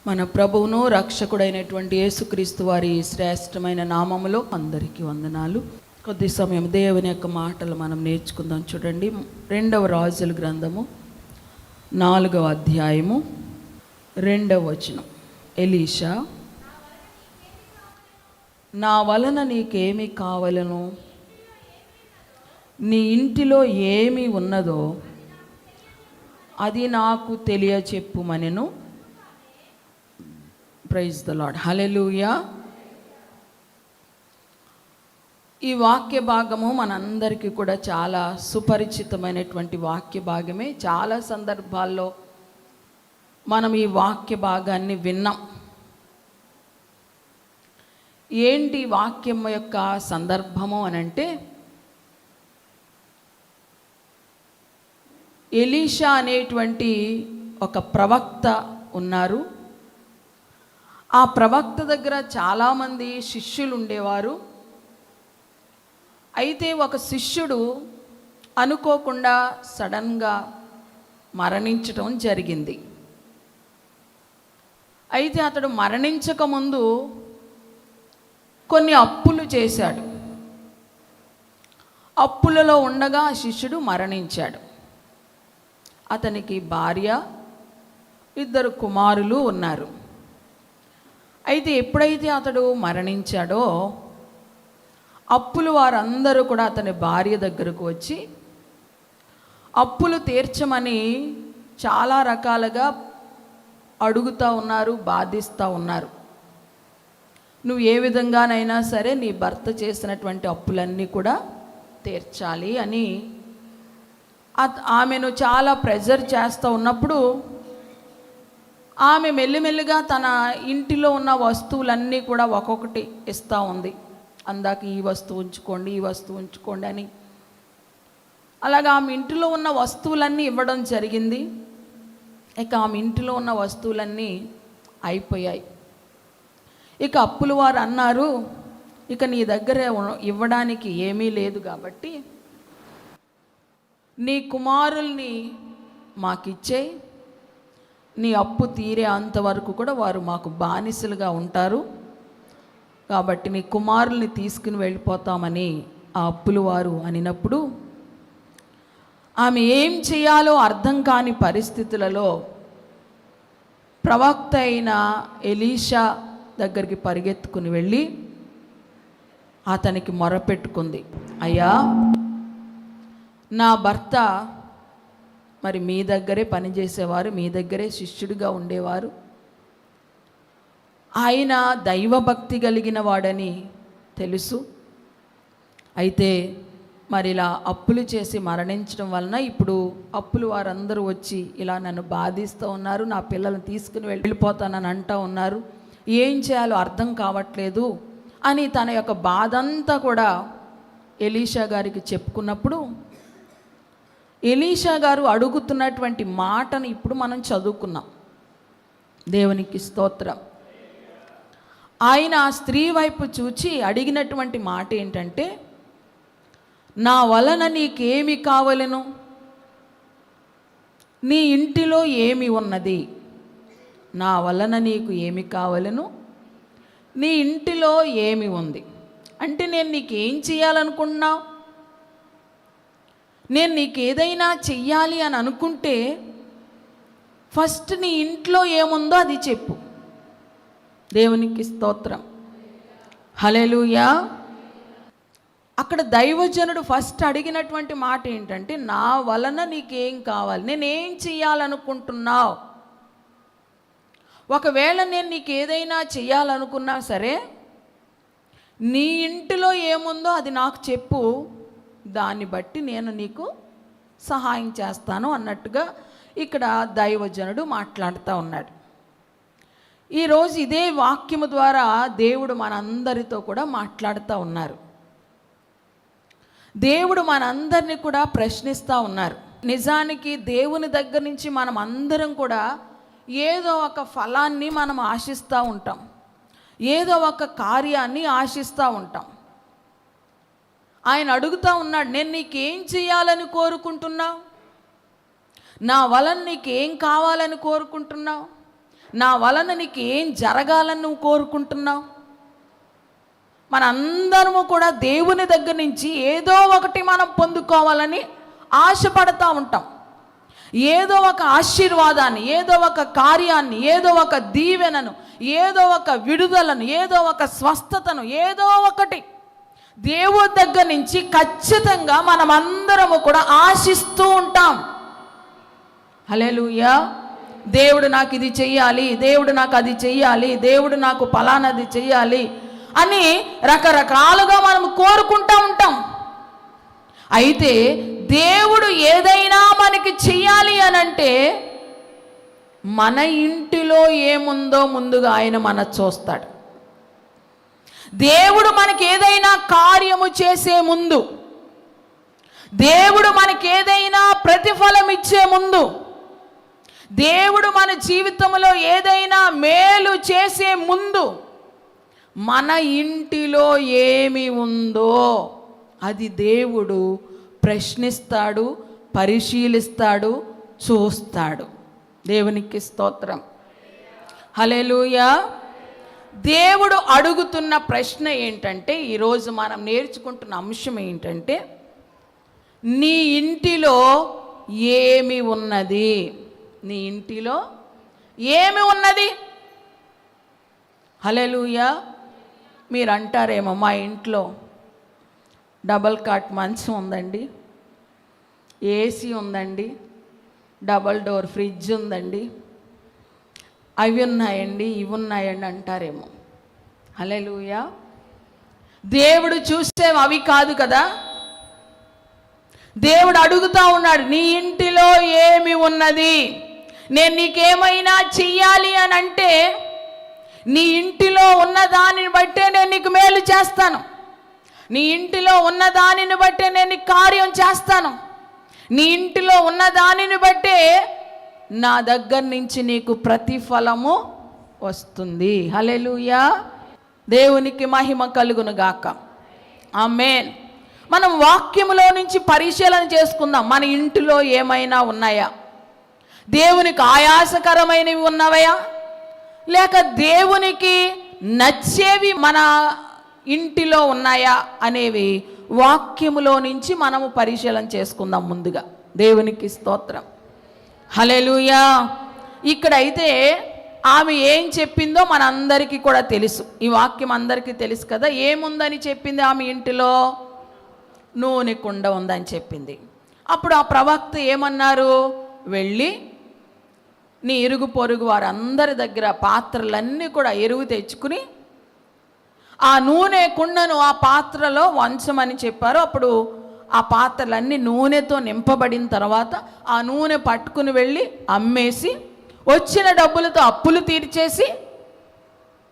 మన ప్రభువును రక్షకుడైనటువంటి యేసుక్రీస్తు వారి శ్రేష్టమైన నామములో అందరికీ వందనాలు. కొద్ది సమయం దేవుని యొక్క మాటలు మనం నేర్చుకుందాం. చూడండి, 2వ రాజుల గ్రంథము 4వ అధ్యాయము 2వ వచనం. ఎలీషా, నా వలన నీకేమి కావలను, నీ ఇంటిలో ఏమి ఉన్నదో అది నాకు తెలియచెప్పుమనెను. ప్రైజ్ ద లార్డ్, హల్లెలూయా. ఈ వాక్య భాగము మనందరికీ కూడా చాలా సుపరిచితమైనటువంటి వాక్య భాగమే. చాలా సందర్భాల్లో మనం ఈ వాక్య భాగాన్ని విన్నాం. ఏంటి వాక్యం యొక్క సందర్భము అనంటే, ఎలీషా అనేటువంటి ఒక ప్రవక్త ఉన్నారు. ఆ ప్రవక్త దగ్గర చాలామంది శిష్యులు ఉండేవారు. అయితే ఒక శిష్యుడు అనుకోకుండా సడన్గా మరణించటం జరిగింది. అయితే అతడు మరణించకముందు కొన్ని అప్పులు చేశాడు. అప్పులలో ఉండగా ఆ శిష్యుడు మరణించాడు. అతనికి భార్య, 2 కుమారులు ఉన్నారు. అయితే ఎప్పుడైతే అతడు మరణించాడో అప్పులు వారందరూ కూడా అతని భార్య దగ్గరకు వచ్చి అప్పులు తీర్చమని చాలా రకాలుగా అడుగుతూ ఉన్నారు, బాధిస్తూ ఉన్నారు. నువ్వు ఏ విధంగానైనా సరే నీ భర్త చేసినటువంటి అప్పులన్నీ కూడా తీర్చాలి అని ఆమెను చాలా ప్రెజర్ చేస్తూ ఉన్నప్పుడు ఆమె మెల్లిమెల్లిగా తన ఇంటిలో ఉన్న వస్తువులన్నీ కూడా ఒక్కొక్కటి ఇస్తూ ఉంది. అందాక ఈ వస్తువు ఉంచుకోండి, ఈ వస్తువు ఉంచుకోండి అని అలాగా ఆమె ఇంటిలో ఉన్న వస్తువులన్నీ ఇవ్వడం జరిగింది. ఇక ఆమె ఇంటిలో ఉన్న వస్తువులన్నీ అయిపోయాయి. ఇక అప్పులు వారు అన్నారు, ఇక నీ దగ్గర ఇవ్వడానికి ఏమీ లేదు కాబట్టి నీ కుమారుల్ని మాకిచ్చేయి, నీ అప్పు తీరే అంతవరకు కూడా వారు మాకు బానిసలుగా ఉంటారు, కాబట్టి నీ కుమారుల్ని తీసుకుని వెళ్ళిపోతామని ఆ అప్పులు వారు అనినప్పుడు ఆమె ఏం చేయాలో అర్థం కాని పరిస్థితులలో ప్రవక్త అయిన ఎలీషా దగ్గరికి పరిగెత్తుకుని వెళ్ళి అతనికి మొరపెట్టుకుంది. అయ్యా, నా భర్త మరి మీ దగ్గరే పనిచేసేవారు, మీ దగ్గరే శిష్యుడిగా ఉండేవారు. ఆయన దైవభక్తి కలిగిన వాడని తెలుసు. అయితే మరి ఇలా అప్పులు చేసి మరణించడం వలన ఇప్పుడు అప్పులు వారందరూ వచ్చి ఇలా నన్ను బాధిస్తూ ఉన్నారు, నా పిల్లల్ని తీసుకుని వెళ్ళిపోతానని అంటూ ఉన్నారు, ఏం చేయాలో అర్థం కావట్లేదు అని తన యొక్క బాధ అంతా కూడా ఎలీషా గారికి చెప్పుకున్నప్పుడు ఎలీషా గారు అడుగుతున్నటువంటి మాటను ఇప్పుడు మనం చదువుకున్నాం. దేవునికి స్తోత్రం. ఆయన ఆ స్త్రీ వైపు చూచి అడిగినటువంటి మాట ఏంటంటే, నా వలన నీకేమి కావలెను, నీ ఇంటిలో ఏమి ఉన్నది, నా వలన నీకు ఏమి కావలెను, నీ ఇంటిలో ఏమి ఉంది అంటే నేను నీకేం చేయాలనుకుంటున్నావు? నేను నీకు ఏదైనా చెయ్యాలి అని అనుకుంటే ఫస్ట్ నీ ఇంట్లో ఏముందో అది చెప్పు. దేవునికి స్తోత్రం, హల్లెలూయా. అక్కడ దైవజనుడు ఫస్ట్ అడిగినటువంటి మాట ఏంటంటే, నా వలన నీకేం కావాలి, నేనేం చెయ్యాలనుకుంటున్నావు? ఒకవేళ నేను నీకు ఏదైనా చెయ్యాలనుకున్నా సరే నీ ఇంటిలో ఏముందో అది నాకు చెప్పు, దాన్ని బట్టి నేను నీకు సహాయం చేస్తాను అన్నట్టుగా ఇక్కడ దైవజనుడు మాట్లాడుతూ ఉన్నాడు. ఈరోజు ఇదే వాక్యము ద్వారా దేవుడు మనందరితో కూడా మాట్లాడుతూ ఉన్నారు. దేవుడు మనందరినీ కూడా ప్రశ్నిస్తూ ఉన్నారు. నిజానికి దేవుని దగ్గర నుంచి మనం అందరం కూడా ఏదో ఒక ఫలాన్ని మనం ఆశిస్తూ ఉంటాం, ఏదో ఒక కార్యాన్ని ఆశిస్తూ ఉంటాం. ఆయన అడుగుతూ ఉన్నాడు, నేను నీకేం చేయాలని కోరుకుంటున్నావు, నా వలన నీకేం కావాలని కోరుకుంటున్నావు, నా వలన నీకు ఏం జరగాలని నువ్వు కోరుకుంటున్నావు? మనందరము కూడా దేవుని దగ్గర నుంచి ఏదో ఒకటి మనం పొందుకోవాలని ఆశపడతా ఉంటాం. ఏదో ఒక ఆశీర్వాదాన్ని, ఏదో ఒక కార్యాన్ని, ఏదో ఒక దీవెనను, ఏదో ఒక విడుదలను, ఏదో ఒక స్వస్థతను, ఏదో ఒకటి దేవుడి దగ్గర నుంచి ఖచ్చితంగా మనమందరము కూడా ఆశిస్తూ ఉంటాం. హల్లెలూయా. దేవుడు నాకు ఇది చెయ్యాలి, దేవుడు నాకు అది చెయ్యాలి, దేవుడు నాకు ఫలానాది చెయ్యాలి అని రకరకాలుగా మనం కోరుకుంటూ ఉంటాం. అయితే దేవుడు ఏదైనా మనకి చెయ్యాలి అనంటే మన ఇంటిలో ఏముందో ముందుగా ఆయన మన చూస్తాడు. దేవుడు మనకి ఏదైనా కార్యము చేసే ముందు, దేవుడు మనకి ఏదైనా ప్రతిఫలం ఇచ్చే ముందు, దేవుడు మన జీవితంలో ఏదైనా మేలు చేసే ముందు మన ఇంటిలో ఏమి ఉందో అది దేవుడు ప్రశ్నిస్తాడు, పరిశీలిస్తాడు, చూస్తాడు. దేవునికి స్తోత్రం. హల్లెలూయా. దేవుడు అడుగుతున్న ప్రశ్న ఏంటంటే, ఈరోజు మనం నేర్చుకుంటున్న అంశం ఏంటంటే, నీ ఇంటిలో ఏమి ఉన్నది? నీ ఇంటిలో ఏమి ఉన్నది? హల్లెలూయా. మీరు అంటారేమో, మా ఇంట్లో డబల్ కాట్ మంచం ఉందండి, ఏసీ ఉందండి, డబల్ డోర్ ఫ్రిడ్జ్ ఉందండి, అవి ఉన్నాయండి, ఇవి ఉన్నాయండి అంటారేమో. హల్లెలూయా. దేవుడు చూస్తే అవి కాదు కదా. దేవుడు అడుగుతా ఉన్నాడు, నీ ఇంటిలో ఏమి ఉన్నది? నేను నీకేమైనా చెయ్యాలి అని అంటే నీ ఇంటిలో ఉన్న దానిని బట్టే నేను నీకు మేలు చేస్తాను. నీ ఇంటిలో ఉన్న దానిని బట్టే నేను నీకు కార్యం చేస్తాను. నీ ఇంటిలో ఉన్న దానిని బట్టే నా దగ్గర నుంచి నీకు ప్రతిఫలము వస్తుంది. హల్లెలూయా. దేవునికి మహిమ కలుగును గాక. ఆమేన్. మనం వాక్యములో నుంచి పరిశీలన చేసుకుందాం. మన ఇంటిలో ఏమైనా ఉన్నాయా? దేవునికి ఆయాసకరమైనవి ఉన్నవయా, లేక దేవునికి నచ్చేవి మన ఇంటిలో ఉన్నాయా అనేవి వాక్యములో నుంచి మనము పరిశీలన చేసుకుందాం ముందుగా. దేవునికి స్తోత్రం. హల్లెలూయా. ఇక్కడైతే ఆమె ఏం చెప్పిందో మనందరికీ కూడా తెలుసు. ఈ వాక్యం అందరికీ తెలుసు కదా. ఏముందని చెప్పింది ఆమె ఇంటిలో? నూనె కుండ ఉందని చెప్పింది. అప్పుడు ఆ ప్రవక్త ఏమన్నారు? వెళ్ళి నీ ఇరుగు పొరుగు వారందరి దగ్గర పాత్రలన్నీ కూడా ఎరువు తెచ్చుకుని ఆ నూనె కుండను ఆ పాత్రలో వంచమని చెప్పారు. అప్పుడు ఆ పాత్రలన్నీ నూనెతో నింపబడిన తర్వాత ఆ నూనె పట్టుకుని వెళ్ళి అమ్మేసి వచ్చిన డబ్బులతో అప్పులు తీర్చేసి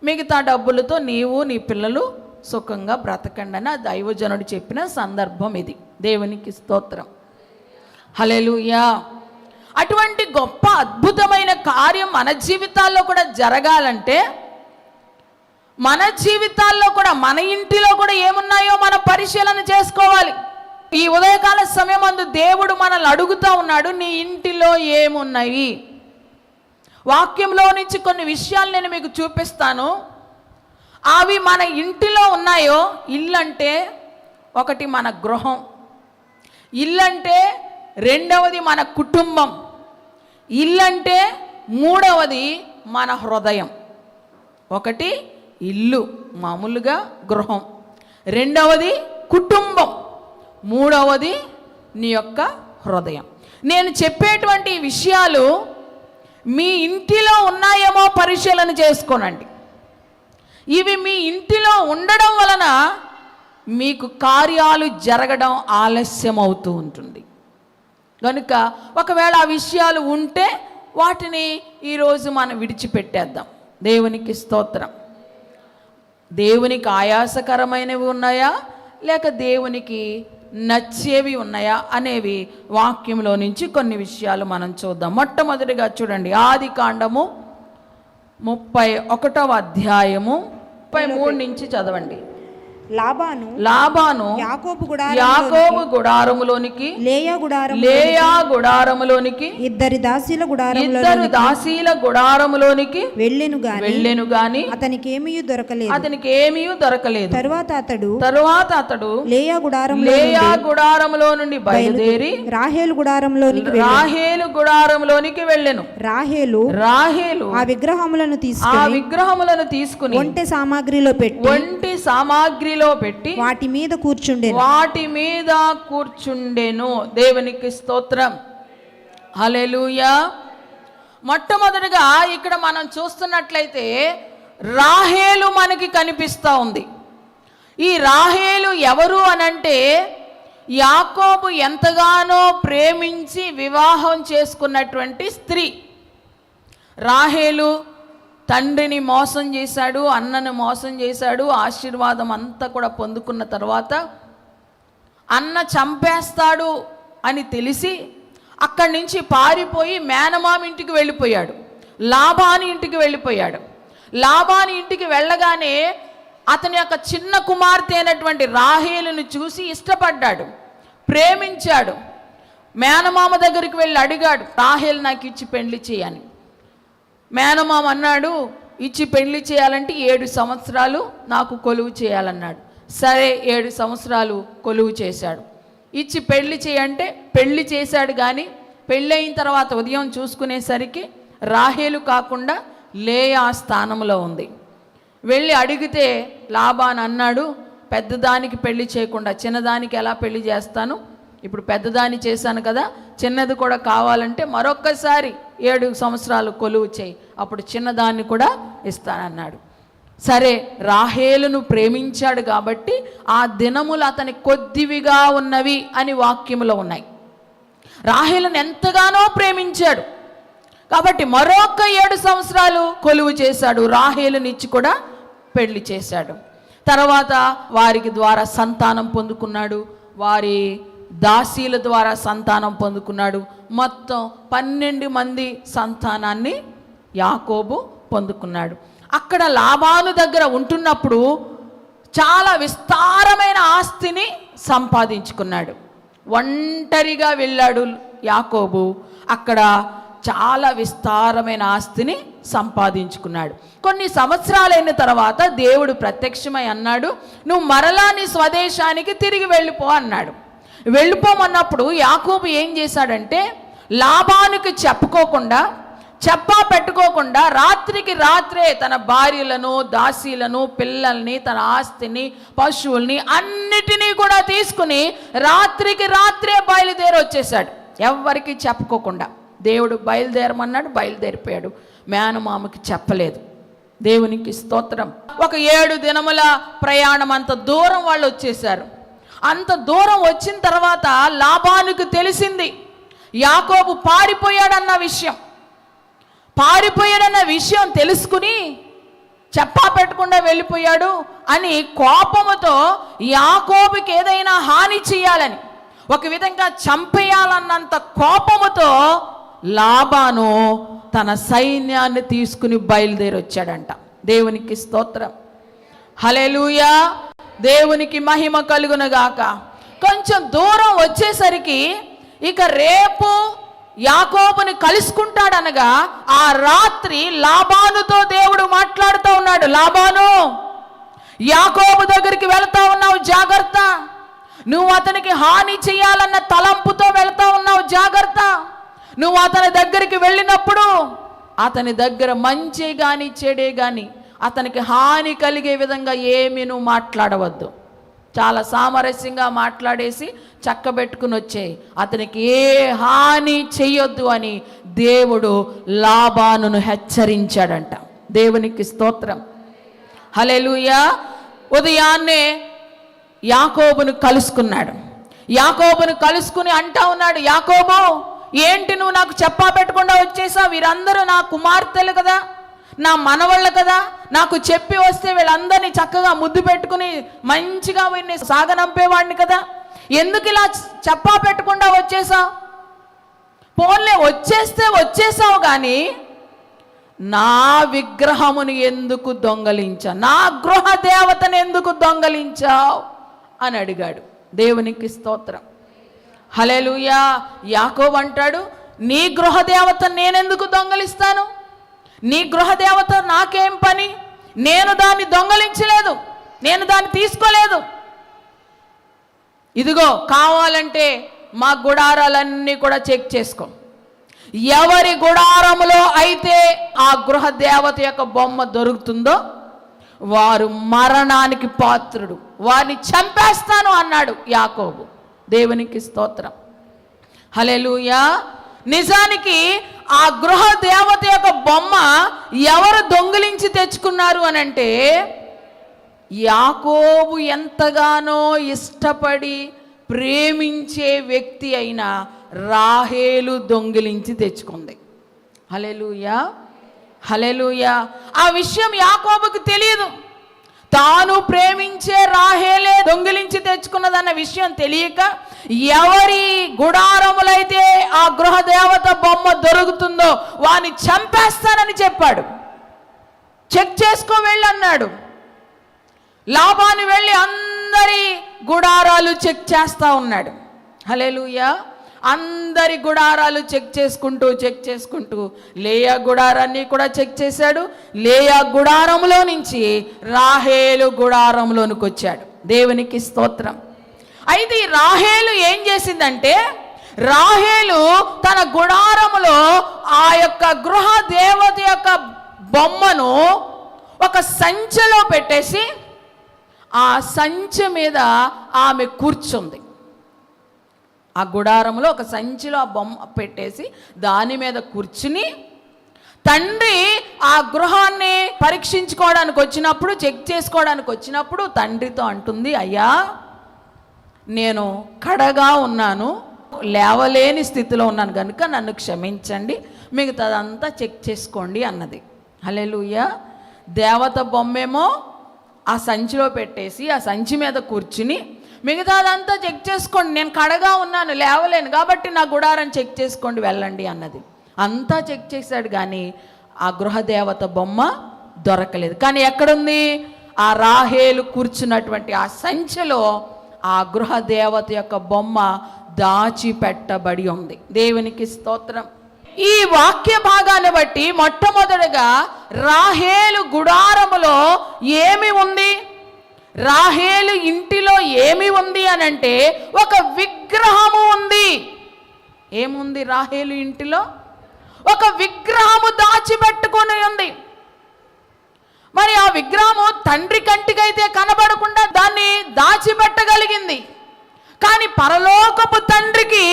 మిగతా డబ్బులతో నీవు నీ పిల్లలు సుఖంగా బ్రతకండి అని ఆ దైవజనుడు చెప్పిన సందర్భం ఇది. దేవునికి స్తోత్రం. హల్లెలూయా. అటువంటి గొప్ప అద్భుతమైన కార్యం మన జీవితాల్లో కూడా జరగాలంటే మన జీవితాల్లో కూడా, మన ఇంటిలో కూడా ఏమున్నాయో మనం పరిశీలన చేసుకోవాలి. ఈ ఉదయకాల సమయమందు దేవుడు మనల్ని అడుగుతూ ఉన్నాడు, నీ ఇంటిలో ఏమున్నాయి? వాక్యంలో నుంచి కొన్ని విషయాలు నేను మీకు చూపిస్తాను. అవి మన ఇంటిలో ఉన్నాయో, ఇల్లంటే ఒకటి మన గృహం, ఇల్లంటే రెండవది మన కుటుంబం, ఇల్లంటే మూడవది మన హృదయం. ఒకటి ఇల్లు, మామూలుగా గృహం, రెండవది కుటుంబం, మూడవది నీ యొక్క హృదయం. నేను చెప్పేటువంటి విషయాలు మీ ఇంటిలో ఉన్నాయేమో పరిశీలన చేసుకోనండి. ఇవి మీ ఇంటిలో ఉండడం వలన మీకు కార్యాలు జరగడం ఆలస్యం అవుతూ ఉంటుంది. కనుక ఒకవేళ ఆ విషయాలు ఉంటే వాటిని ఈరోజు మనం విడిచిపెట్టేద్దాం. దేవునికి స్తోత్రం. దేవునికి ఆయాసకరమైనవి ఉన్నాయా, లేక దేవునికి నచ్చేవి ఉన్నాయా అనేవి వాక్యంలో నుంచి కొన్ని విషయాలు మనం చూద్దాం. మొట్టమొదటిగా చూడండి, ఆదికాండము 31వ అధ్యాయము 33 నుంచి చదవండి. లాబాను యాకోబు గుడారములోనికి లేయా గుడారములోనికి ఇద్దరు దాసీల గుడారములోనికి వెళ్ళెను గాని అతనికి ఏమీ దొరకలేదు. తరువాత అతడు లేయా గుడారములో నుండి బయలుదేరి రాహేలు గుడారములోనికి వెళ్ళెను. రాహేలు ఆ విగ్రహములను తీసుకుని ఒంటె సామాగ్రిలో పెట్టి వాటి మీద కూర్చుండెను. దేవునికి స్తోత్రం. హల్లెలూయా. మొట్టమొదటిగా ఇక్కడ మనం చూస్తున్నట్లయితే రాహేలు మనకి కనిపిస్తూ ఉంది. ఈ రాహేలు ఎవరు అనంటే యాకోబు ఎంతగానో ప్రేమించి వివాహం చేసుకున్నటువంటి స్త్రీ. రాహేలు తండ్రిని మోసం చేశాడు, అన్నను మోసం చేశాడు. ఆశీర్వాదం అంతా కూడా పొందుకున్న తర్వాత అన్న చంపేస్తాడు అని తెలిసి అక్కడి నుంచి పారిపోయి మేనమామ ఇంటికి వెళ్ళిపోయాడు. లాబాను ఇంటికి వెళ్ళిపోయాడు. లాబాను ఇంటికి వెళ్ళగానే అతని యొక్క చిన్న కుమార్తె అయినటువంటి రాహేలును చూసి ఇష్టపడ్డాడు, ప్రేమించాడు. మేనమామ దగ్గరికి వెళ్ళి అడిగాడు, రాహేలు నాకు ఇచ్చి పెళ్లి చేయని. మేనమామ అన్నాడు, ఇచ్చి పెళ్లి చేయాలంటే 7 సంవత్సరాలు నాకు కొలువు చేయాలన్నాడు. సరే 7 సంవత్సరాలు కొలువు చేశాడు. ఇచ్చి పెళ్లి చేయంటే పెళ్లి చేశాడు. కానీ పెళ్ళి అయిన తర్వాత ఉదయం చూసుకునేసరికి రాహేలు కాకుండా లేయా స్థానంలో ఉంది. వెళ్ళి అడిగితే లాబాను అన్నాడు, పెద్దదానికి పెళ్లి చేయకుండా చిన్నదానికి ఎలా పెళ్లి చేస్తాను? ఇప్పుడు పెద్దదాన్ని చేశాను కదా, చిన్నది కూడా కావాలంటే మరొక్కసారి 7 సంవత్సరాలు కొలువు చేయి, అప్పుడు చిన్నదాన్ని కూడా ఇస్తానన్నాడు. సరే, రాహేలును ప్రేమించాడు కాబట్టి ఆ దినములు అతని కొద్దివిగా ఉన్నవి అని వాక్యములో ఉన్నాయి. రాహేలును ఎంతగానో ప్రేమించాడు కాబట్టి మరొక 7 సంవత్సరాలు కొలువు చేశాడు. రాహేలునిచ్చి కూడా పెళ్లి చేశాడు. తర్వాత వారికి ద్వారా సంతానం పొందుకున్నాడు, వారి దాసీల ద్వారా సంతానం పొందుకున్నాడు. మొత్తం 12 మంది సంతానాన్ని యాకోబు పొందుకున్నాడు. అక్కడ లాబాను దగ్గర ఉంటున్నప్పుడు చాలా విస్తారమైన ఆస్తిని సంపాదించుకున్నాడు. ఒంటరిగా వెళ్ళాడు యాకోబు, అక్కడ చాలా విస్తారమైన ఆస్తిని సంపాదించుకున్నాడు. కొన్ని సంవత్సరాలైన తర్వాత దేవుడు ప్రత్యక్షమై అన్నాడు, నువ్వు మరలా నీ స్వదేశానికి తిరిగి వెళ్ళిపో అన్నాడు. వెళ్ళిపోమన్నప్పుడు యాకోబు ఏం చేశాడంటే లాబానుకి చెప్పా పెట్టుకోకుండా రాత్రికి రాత్రే తన భార్యలను, దాసీలను, పిల్లల్ని, తన ఆస్తిని, పశువుల్ని అన్నిటినీ కూడా తీసుకుని రాత్రికి రాత్రే బయలుదేరి వచ్చేసాడు. ఎవ్వరికి చెప్పుకోకుండా దేవుడు బయలుదేరమన్నాడు, బయలుదేరిపోయాడు. మేనమామకి చెప్పలేదు. దేవునికి స్తోత్రం. ఒక 7 దినముల ప్రయాణం, అంత దూరం వాళ్ళు వచ్చేసారు. అంత దూరం వచ్చిన తర్వాత లాబానుకు తెలిసింది యాకోబు పారిపోయాడన్న విషయం తెలుసుకుని చెప్పా పెట్టకుండా వెళ్ళిపోయాడు అని కోపముతో యాకోబుకి ఏదైనా హాని చేయాలని, ఒక విధంగా చంపేయాలన్నంత కోపముతో లాబాను తన సైన్యాన్ని తీసుకుని బయలుదేరి వచ్చాడంట. దేవునికి స్తోత్రం. హల్లెలూయా. దేవునికి మహిమ కలుగునుగాక. కొంచెం దూరం వచ్చేసరికి ఇక రేపు యాకోబుని కలుసుకుంటాడనగా ఆ రాత్రి లాబానుతో దేవుడు మాట్లాడుతూ ఉన్నాడు, లాబాను, యాకోబు దగ్గరికి వెళ్తా ఉన్నావు, జాగ్రత్త. నువ్వు అతనికి హాని చేయాలన్న తలంపుతో వెళ్తా ఉన్నావు, జాగ్రత్త. నువ్వు అతని దగ్గరికి వెళ్ళినప్పుడు అతని దగ్గర మంచి కానీ చెడే కానీ అతనికి హాని కలిగే విధంగా ఏమీ నువ్వు మాట్లాడవద్దు. చాలా సామరస్యంగా మాట్లాడేసి చక్కబెట్టుకుని వచ్చేయి, అతనికి ఏ హాని చెయ్యొద్దు అని దేవుడు లాబానును హెచ్చరించాడంట. దేవునికి స్తోత్రం. హల్లెలూయా. ఉదయాన్నే యాకోబును కలుసుకున్నాడు. యాకోబును కలుసుకుని అంటా ఉన్నాడు, యాకోబు, ఏంటి నువ్వు నాకు చెప్పా పెట్టకుండా వచ్చేసావు? వీరందరూ నా కుమార్తెలు కదా, నా మనవాళ్ళు కదా, నాకు చెప్పి వస్తే వీళ్ళందరినీ చక్కగా ముద్దు పెట్టుకుని మంచిగా వీరిని సాగనంపేవాడిని కదా, ఎందుకు ఇలా చెప్పా పెట్టకుండా వచ్చేసావు? పోన్లే, వచ్చేసావు కానీ నా విగ్రహమును ఎందుకు దొంగలించావు, నా గృహ దేవతను ఎందుకు దొంగలించావు అని అడిగాడు. దేవునికి స్తోత్రం. హల్లెలూయా. యాకోబు అంటాడు, నీ గృహ దేవతను నేనెందుకు దొంగలిస్తాను, నీ గృహ దేవత నాకేం పని, నేను దాన్ని దొంగలించలేదు, నేను దాన్ని తీసుకోలేదు. ఇదిగో కావాలంటే మా గుడారాలన్నీ కూడా చెక్ చేసుకో, ఎవరి గుడారములో అయితే ఆ గృహ దేవత యొక్క బొమ్మ దొరుకుతుందో వారు మరణానికి పాత్రుడు, వారిని చంపేస్తాను అన్నాడు యాకోబు. దేవునికి స్తోత్రం. హల్లెలూయా. నిజానికి ఆ గృహ దేవత యొక్క బొమ్మ ఎవరు దొంగిలించి తెచ్చుకున్నారు అని అంటే, యాకోబు ఎంతగానో ఇష్టపడి ప్రేమించే వ్యక్తి అయిన రాహేలు దొంగిలించి తెచ్చుకుంది. హల్లెలూయా. హల్లెలూయా. ఆ విషయం యాకోబుకి తెలియదు. తాను ప్రేమించే రాహేలే దొంగిలించి తెచ్చుకున్నదన్న విషయం తెలియక, ఎవరి గుడారములైతే ఆ గృహ దేవత బొమ్మ దొరుకుతుందో వాని చంపేస్తానని చెప్పాడు. చెక్ చేసుకో వెళ్ళి అన్నాడు. లాబాను వెళ్ళి అందరి గుడారాలు చెక్ చేస్తా ఉన్నాడు. హల్లెలూయా. అందరి గుడారాలు చెక్ చేసుకుంటూ లేయా గుడారాన్ని కూడా చెక్ చేశాడు. లేయా గుడారంలో నుంచి రాహేలు గుడారంలోనికి వచ్చాడు. దేవునికి స్తోత్రం. అయితే ఈ రాహేలు ఏం చేసిందంటే, రాహేలు తన గుడారములో ఆ యొక్క గృహ దేవత యొక్క బొమ్మను ఒక సంచిలో పెట్టేసి ఆ సంచి మీద ఆమె కూర్చుంది. ఆ గుడారంలో ఒక సంచిలో ఆ బొమ్మ పెట్టేసి దాని మీద కూర్చుని, తండ్రి ఆ గృహాన్ని పరీక్షించుకోవడానికి వచ్చినప్పుడు, చెక్ చేసుకోవడానికి వచ్చినప్పుడు తండ్రితో అంటుంది, అయ్యా నేను కడగా ఉన్నాను, లేవలేని స్థితిలో ఉన్నాను కనుక నన్ను క్షమించండి, మిగతాదంతా చెక్ చేసుకోండి అన్నది. హల్లెలూయా. దేవత బొమ్మేమో ఆ సంచిలో పెట్టేసి ఆ సంచి మీద కూర్చుని, మిగతాదంతా చెక్ చేసుకోండి, నేను కడగా ఉన్నాను, లేవలేను కాబట్టి నా గుడారం చెక్ చేసుకోండి వెళ్ళండి అన్నది. అంతా చెక్ చేశాడు కానీ ఆ గృహదేవత బొమ్మ దొరకలేదు. కానీ ఎక్కడుంది? ఆ రాహేలు కూర్చున్నటువంటి ఆ సంచిలో ఆ గృహదేవత యొక్క బొమ్మ దాచిపెట్టబడి ఉంది. దేవునికి స్తోత్రం. ఈ వాక్య భాగాన్ని బట్టి మొట్టమొదటిగా రాహేలు గుడారములో ఏమి ఉంది, రాహేలు ఇంటిలో ఏమి ఉంది అని అంటే ఒక విగ్రహము ఉంది. ఏముంది రాహేలు ఇంటిలో? ఒక విగ్రహము దాచిపెట్టుకొని ఉంది. మరి ఆ విగ్రహము తండ్రి కంటికైతే కనబడకుండా దాన్ని దాచిపెట్టగలిగింది. కానీ పరలోకపు తండ్రికి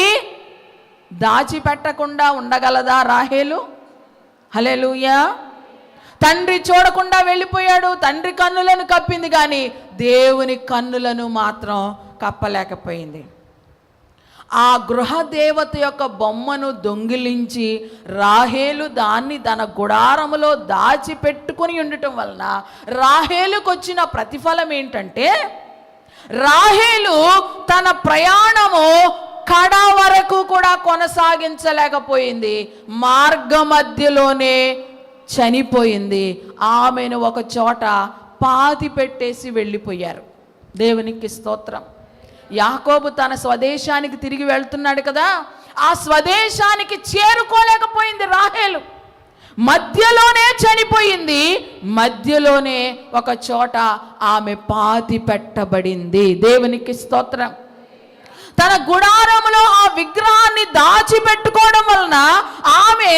దాచిపెట్టకుండా ఉండగలదా రాహేలు? హల్లెలూయా. తండ్రి చూడకుండా వెళ్ళిపోయాడు, తండ్రి కన్నులను కప్పింది కానీ దేవుని కన్నులను మాత్రం కప్పలేకపోయింది. ఆ గృహదేవత యొక్క బొమ్మను దొంగిలించి రాహేలు దాన్ని తన గుడారములో దాచిపెట్టుకుని ఉండటం వలన రాహేలుకు వచ్చిన ప్రతిఫలం ఏంటంటే, రాహేలు తన ప్రయాణము కడ వరకు కూడా కొనసాగించలేకపోయింది, మార్గ మధ్యలోనే చనిపోయింది. ఆమెను ఒక చోట పాతి పెట్టేసి వెళ్ళిపోయారు. దేవునికి స్తోత్రం. యాకోబు తన స్వదేశానికి తిరిగి వెళ్తున్నాడు కదా, ఆ స్వదేశానికి చేరుకోలేకపోయింది రాహేలు. మధ్యలోనే చనిపోయింది, మధ్యలోనే ఒక చోట ఆమె పాతి పెట్టబడింది. దేవునికి స్తోత్రం. తన గుడారములో ఆ విగ్రహాన్ని దాచిపెట్టుకోవడం వలన ఆమె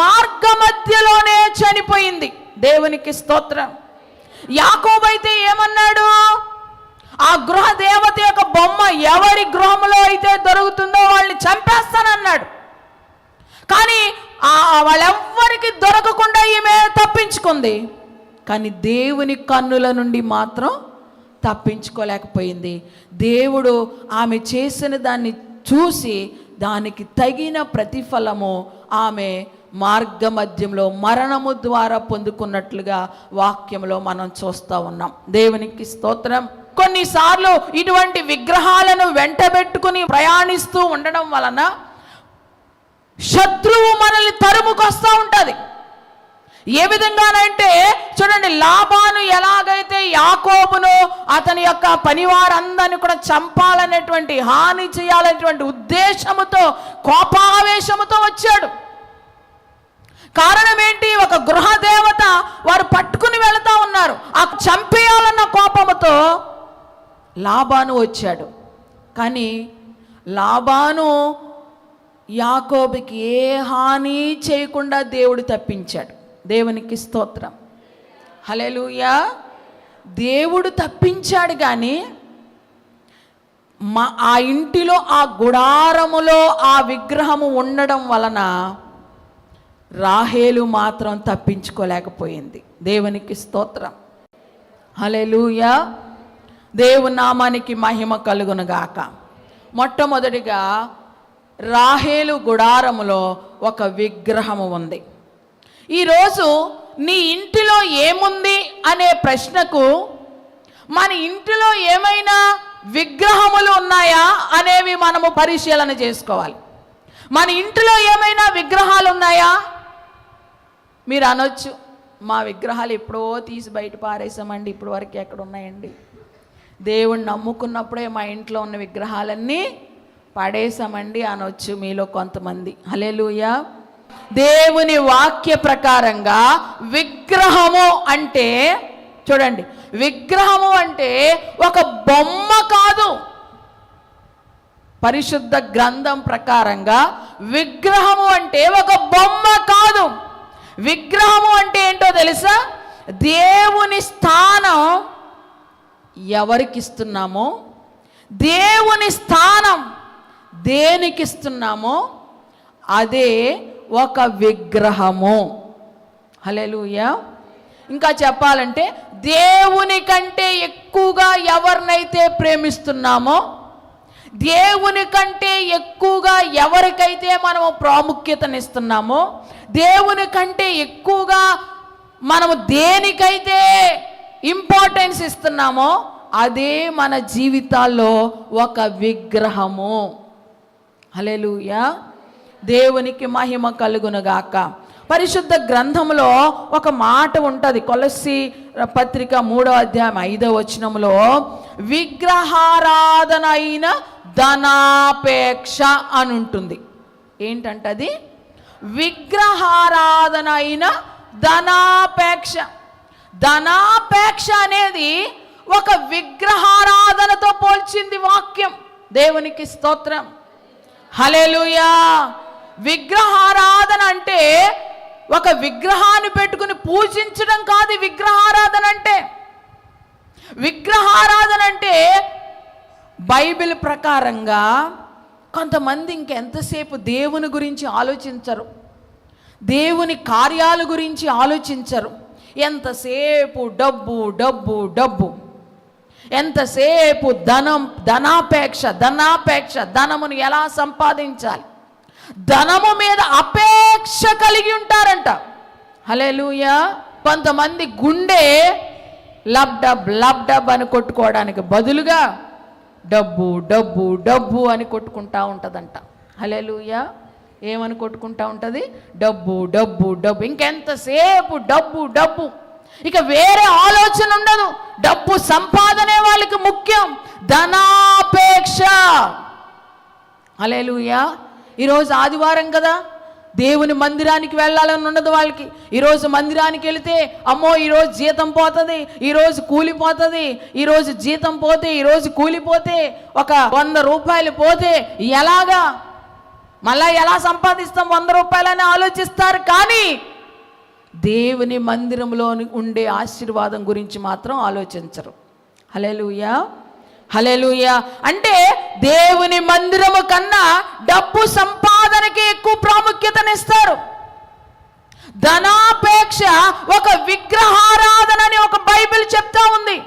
మార్గ మధ్యలోనే చనిపోయింది. దేవునికి స్తోత్రం. యాకోబు అయితే ఏమన్నాడు? ఆ గృహ దేవత యొక్క బొమ్మ ఎవరి గృహంలో అయితే దొరుకుతుందో వాళ్ళని చంపేస్తానన్నాడు. కానీ వాళ్ళెవ్వరికి దొరకకుండా ఈమె తప్పించుకుంది. కానీ దేవుని కన్నుల నుండి మాత్రం తప్పించుకోలేకపోయింది. దేవుడు ఆమె చేసిన దాన్ని చూసి దానికి తగిన ప్రతిఫలము ఆమె మార్గ మధ్యంలో మరణము ద్వారా పొందుకున్నట్లుగా వాక్యంలో మనం చూస్తూ ఉన్నాం. దేవునికి స్తోత్రం. కొన్నిసార్లు ఇటువంటి విగ్రహాలను వెంటబెట్టుకుని ప్రయాణిస్తూ ఉండడం వలన శత్రువు మనల్ని తరుముకొస్తూ ఉంటుంది. ఏ విధంగానంటే చూడండి, లాబాను ఎలాగైతే యాకోబును అతని యొక్క పనివారందరిని కూడా చంపాలనేటువంటి, హాని చేయాలనేటువంటి ఉద్దేశముతో, కోపావేశముతో వచ్చాడు. కారణం ఏంటి? ఒక గృహదేవత వారు పట్టుకుని వెళుతూ ఉన్నారు. ఆ చంపేయాలన్న కోపముతో లాబాను వచ్చాడు. కానీ లాబాను యాకోబుకి ఏ హాని చేయకుండా దేవుడు తప్పించాడు. దేవునికి స్తోత్రం, హల్లెలూయా. దేవుడు తప్పించాడు. కానీ ఆ ఇంటిలో, ఆ గుడారములో ఆ విగ్రహము ఉండడం వలన రాహేలు మాత్రం తప్పించుకోలేకపోయింది. దేవునికి స్తోత్రం, హల్లెలూయా. దేవుని నామానికి మహిమ కలుగునుగాక. మొట్టమొదటిగా రాహేలు గుడారములో ఒక విగ్రహము ఉంది. ఈరోజు నీ ఇంటిలో ఏముంది అనే ప్రశ్నకు మన ఇంటిలో ఏమైనా విగ్రహములు ఉన్నాయా అనేవి మనము పరిశీలన చేసుకోవాలి. మన ఇంటిలో ఏమైనా విగ్రహాలు ఉన్నాయా? మీరు అనొచ్చు, మా విగ్రహాలు ఎప్పుడో తీసి బయట పారేసామండి, ఇప్పుడు వరకు ఎక్కడ ఉన్నాయండి? దేవుణ్ణి నమ్ముకున్నప్పుడే మా ఇంట్లో ఉన్న విగ్రహాలన్నీ పడేసామండి అనొచ్చు మీలో కొంతమంది. హల్లెలూయా. దేవుని వాక్య ప్రకారంగా విగ్రహము అంటే, చూడండి, విగ్రహము అంటే ఒక బొమ్మ కాదు. పరిశుద్ధ గ్రంథం ప్రకారంగా విగ్రహము అంటే ఒక బొమ్మ కాదు. విగ్రహము అంటే ఏంటో తెలుసా? దేవుని స్థానం ఎవరికి ఇస్తున్నామో, దేవుని స్థానం దేనికి ఇస్తున్నామో అదే ఒక విగ్రహము. హల్లెలూయా. ఇంకా చెప్పాలంటే దేవుని కంటే ఎక్కువగా ఎవరినైతే ప్రేమిస్తున్నామో, దేవుని కంటే ఎక్కువగా ఎవరికైతే మనము ప్రాముఖ్యతనిస్తున్నామో, దేవుని కంటే ఎక్కువగా మనము దేనికైతే ఇంపార్టెన్స్ ఇస్తున్నామో అదే మన జీవితాల్లో ఒక విగ్రహము. హల్లెలూయా. దేవునికి మహిమ కలుగునుగాక. పరిశుద్ధ గ్రంథంలో ఒక మాట ఉంటుంది, కొలస్సీ పత్రిక 3వ అధ్యాయం 5వ వచనంలో, విగ్రహారాధన అయిన ధనాపేక్ష అని ఉంటుంది. ఏంటంటది? విగ్రహారాధన అయిన ధనాపేక్ష. ధనాపేక్ష అనేది ఒక విగ్రహారాధనతో పోల్చింది వాక్యం. దేవునికి స్తోత్రం, హల్లెలూయా. విగ్రహారాధన అంటే ఒక విగ్రహాన్ని పెట్టుకుని పూజించడం కాదు. విగ్రహారాధన అంటే, విగ్రహారాధన అంటే బైబిల్ ప్రకారంగా కొంతమంది ఇంకెంతసేపు దేవుని గురించి ఆలోచించరు, దేవుని కార్యాల గురించి ఆలోచించరు. ఎంతసేపు డబ్బు డబ్బు డబ్బు, ఎంతసేపు ధనాపేక్ష, ధనమును ఎలా సంపాదించాలి, ధనము మీద అపేక్ష కలిగి ఉంటారంట. హల్లెలూయా. కొంతమంది గుండె లబ్ డబ్ అని కొట్టుకోవడానికి బదులుగా డబ్బు డబ్బు డబ్బు అని కొట్టుకుంటా ఉంటుందంట. హల్లెలూయా. ఏమని కొట్టుకుంటా ఉంటుంది? డబ్బు డబ్బు డబ్బు. ఇంకెంతసేపు డబ్బు డబ్బు, ఇక వేరే ఆలోచన ఉండదు. డబ్బు సంపాదనే వాళ్ళకి ముఖ్యం, ధనాపేక్ష. హల్లెలూయా. ఈరోజు ఆదివారం కదా, దేవుని మందిరానికి వెళ్ళాలని ఉండదు వాళ్ళకి. ఈరోజు మందిరానికి వెళితే అమ్మో ఈరోజు జీతం పోతుంది, ఈరోజు కూలిపోతుంది, ఈరోజు జీతం పోతే, ఈరోజు కూలిపోతే, ఒక 100 రూపాయలు పోతే ఎలాగా, మళ్ళా ఎలా సంపాదిస్తాం 100 రూపాయలని ఆలోచిస్తారు. కానీ దేవుని మందిరంలో ఉండే ఆశీర్వాదం గురించి మాత్రం ఆలోచించరు. హల్లెలూయా, హల్లెలూయా. అంటే దేవుని మందిరము కన్నా డబ్బు సంపాదనకి ఎక్కువ ప్రాముఖ్యతనిస్తారు. ధనాపేక్ష ఒక విగ్రహారాధన అని ఒక బైబిల్ చెప్తా ఉంది.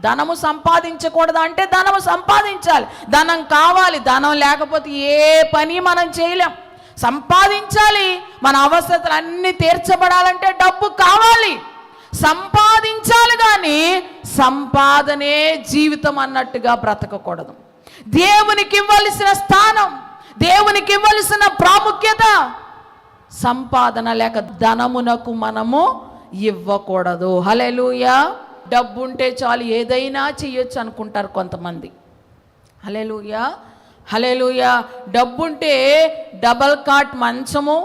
ధనము సంపాదించకూడదు అంటే ధనము సంపాదించాలి, ధనం కావాలి. ధనం లేకపోతే ఏ పని మనం చేయలేం. సంపాదించాలి, మన అవసరతలు అన్నీ తీర్చబడాలంటే డబ్బు కావాలి, సంపాదించాలి. కానీ సంపాదనే జీవితం అన్నట్టుగా బ్రతకకూడదు. దేవునికి ఇవ్వాల్సిన స్థానం, దేవునికి ఇవ్వాల్సిన ప్రాముఖ్యత సంపాదన లేక ధనమునకు మనము ఇవ్వకూడదు. హల్లెలూయా. డబ్బు ఉంటే చాలు ఏదైనా చెయ్యొచ్చు అనుకుంటారు కొంతమంది. హల్లెలూయా, హల్లెలూయా. డబ్బుంటే డబల్ కాట్ మంచము,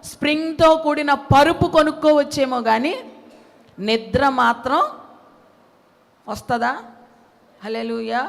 స్ప్రింగ్తో కూడిన పరుపు కొనుక్కోవచ్చేమో కానీ నిద్ర మాత్రం వస్తుందా? హల్లెలూయా.